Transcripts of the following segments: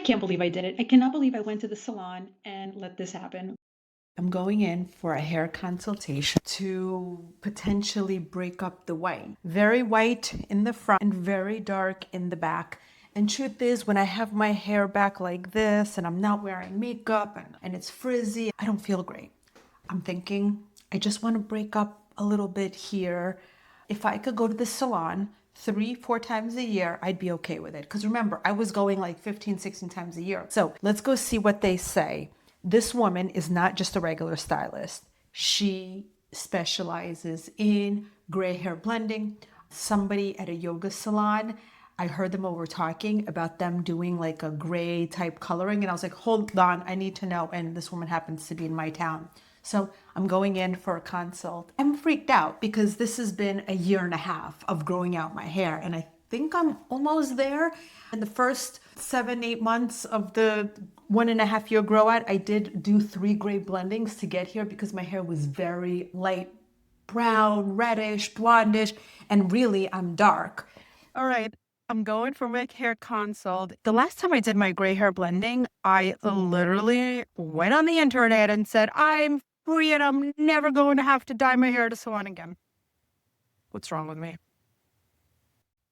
can't believe I did it. I cannot believe I went to the salon and let this happen. I'm going in for a hair consultation to potentially break up the white. Very white in the front and very dark in the back. And truth is, when I have my hair back like this and I'm not wearing makeup and it's frizzy, I don't feel great. I'm thinking I just want to break up a little bit here. If I could go to the salon 3, 4 times a year, I'd be okay with it. Because remember, I was going like 15, 16 times a year. So let's go see what they say. This woman is not just a regular stylist. She specializes in gray hair blending. Somebody at a yoga salon, I heard them over talking about them doing like a gray type coloring. And I was like, hold on, I need to know. And this woman happens to be in my town. So I'm going in for a consult. I'm freaked out because this has been a year and a half of growing out my hair. And I think I'm almost there. In the first 7, 8 months of the 1.5 year grow out, I did do 3 gray blendings to get here because my hair was very light brown, reddish, blondish, and really I'm dark. All right. I'm going for my hair consult. The last time I did my gray hair blending, I literally went on the internet and said, I'm free and I'm never going to have to dye my hair at a salon again. What's wrong with me?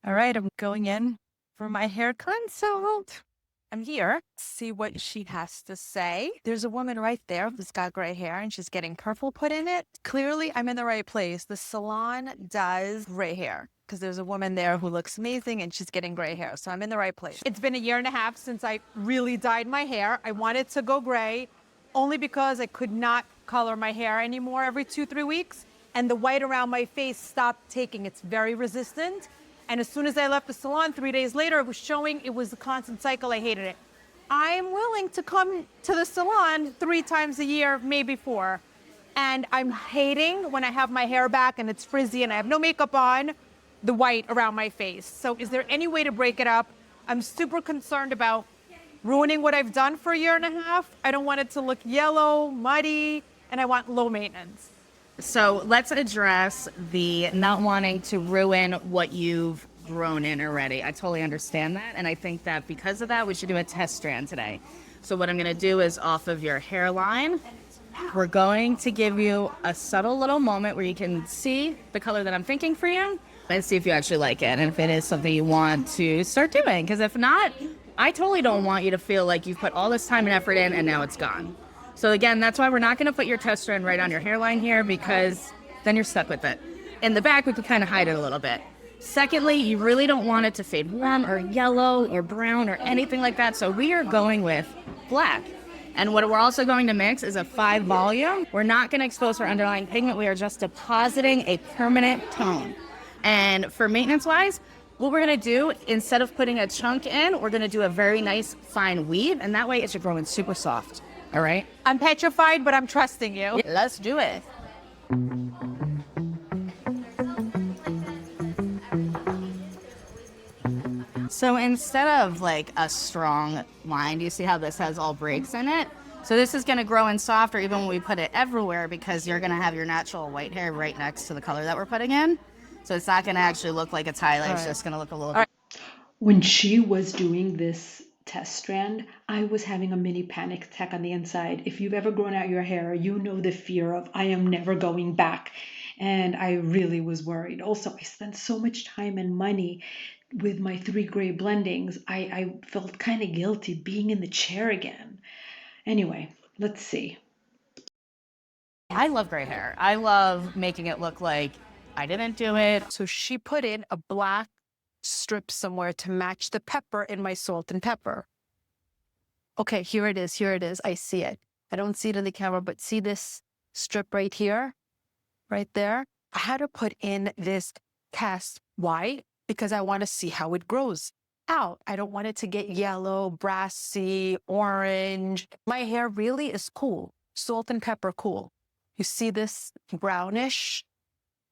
All right, I'm going in for my hair consult. I'm here. See what she has to say. There's a woman right there who's got gray hair and she's getting purple put in it. Clearly, I'm in the right place. The salon does gray hair because there's a woman there who looks amazing and she's getting gray hair. So I'm in the right place. It's been a year and a half since I really dyed my hair. I wanted to go gray only because I could not color my hair anymore every 2, 3 weeks. And the white around my face stopped taking. It's very resistant. And as soon as I left the salon 3 days later, it was showing it was a constant cycle. I hated it. I'm willing to come to the salon 3 times a year, maybe 4. And I'm hating when I have my hair back and it's frizzy and I have no makeup on, the white around my face. So is there any way to break it up? I'm super concerned about ruining what I've done for a year and a half. I don't want it to look yellow, muddy, and I want low maintenance. So let's address the not wanting to ruin what you've grown in already. I totally understand that. And I think that because of that, we should do a test strand today. So what I'm going to do is off of your hairline, we're going to give you a subtle little moment where you can see the color that I'm thinking for you and see if you actually like it. And if it is something you want to start doing. Because if not, I totally don't want you to feel like you've put all this time and effort in and now it's gone. So again, that's why we're not going to put your test strand right on your hairline here because then you're stuck with it. In the back, we can kind of hide it a little bit. Secondly, you really don't want it to fade warm or yellow or brown or anything like that. So we are going with black. And what we're also going to mix is a 5 volume. We're not going to expose our underlying pigment. We are just depositing a permanent tone. And for maintenance-wise, what we're going to do, instead of putting a chunk in, we're going to do a very nice fine weave. And that way it should grow in super soft. All right? I'm petrified, but I'm trusting you. Let's do it. So instead of like a strong line, do you see how this has all breaks in it? So this is going to grow in softer even when we put it everywhere because you're going to have your natural white hair right next to the color that we're putting in. So it's not going to actually look like it's highlighted. It's just going to look a little bit. When she was doing this test strand, I was having a mini panic attack on the inside. If you've ever grown out your hair, you know the fear of I am never going back. And I really was worried. Also, I spent so much time and money with my 3 gray blendings. I felt kind of guilty being in the chair again. Anyway, let's see. I love gray hair. I love making it look like I didn't do it. So she put in a black strip somewhere to match the pepper in my salt and pepper. Okay, here it is. Here it is. I see it. I don't see it in the camera, but see this strip right here, right there? I had to put in this cast white because I want to see how it grows out. I don't want it to get yellow, brassy, orange. My hair really is cool. Salt and pepper cool. You see this brownish,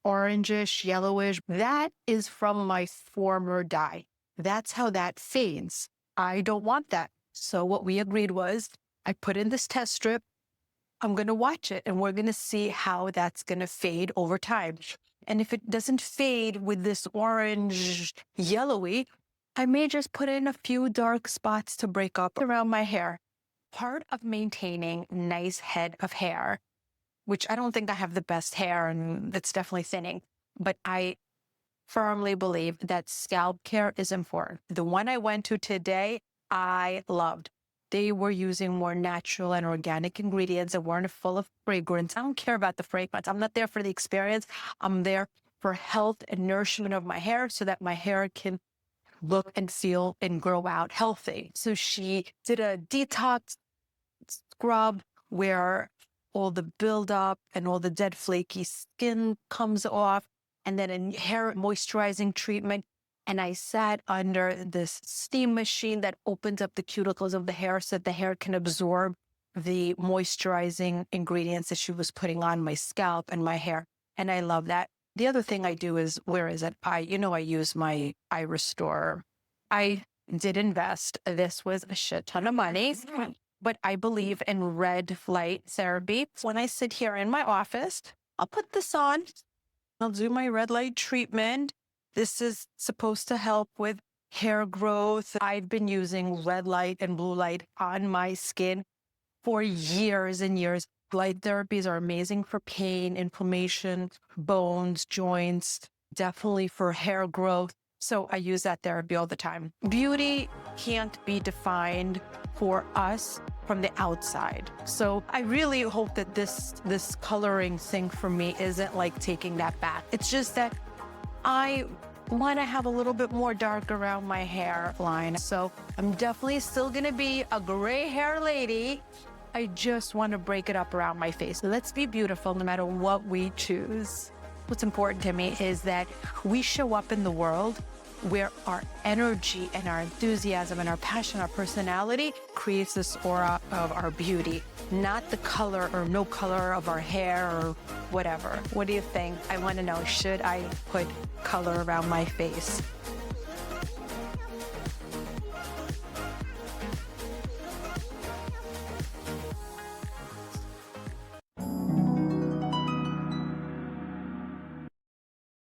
orangish, yellowish? That is from my former dye. That's how that fades. I don't want that. So what we agreed was I put in this test strip. I'm going to watch it and we're going to see how that's going to fade over time. And if it doesn't fade with this orange yellowy, I may just put in a few dark spots to break up around my hair. Part of maintaining nice head of hair, which I don't think I have the best hair and it's definitely thinning, but I firmly believe that scalp care is important. The one I went to today, I loved. They were using more natural and organic ingredients that weren't full of fragrance. I don't care about the fragrance. I'm not there for the experience. I'm there for health and nourishment of my hair so that my hair can look and feel and grow out healthy. So she did a detox scrub where all the buildup and all the dead flaky skin comes off, and then a hair moisturizing treatment. And I sat under this steam machine that opens up the cuticles of the hair so that the hair can absorb the moisturizing ingredients that she was putting on my scalp and my hair. And I love that. The other thing I do is, where is it? I use my eye restore. I did invest. This was a shit ton of money, but I believe in red light therapy. When I sit here in my office, I'll put this on. I'll do my red light treatment. This is supposed to help with hair growth. I've been using red light and blue light on my skin for years and years. Light therapies are amazing for pain, inflammation, bones, joints, definitely for hair growth. So I use that therapy all the time. Beauty can't be defined for us from the outside. So I really hope that this coloring thing for me isn't like taking that back. It's just that I want to have a little bit more dark around my hairline. So I'm definitely still going to be a gray hair lady. I just want to break it up around my face. Let's be beautiful no matter what we choose. What's important to me is that we show up in the world where our energy and our enthusiasm and our passion, our personality creates this aura of our beauty, not the color or no color of our hair or whatever. What do you think? I want to know, should I put color around my face?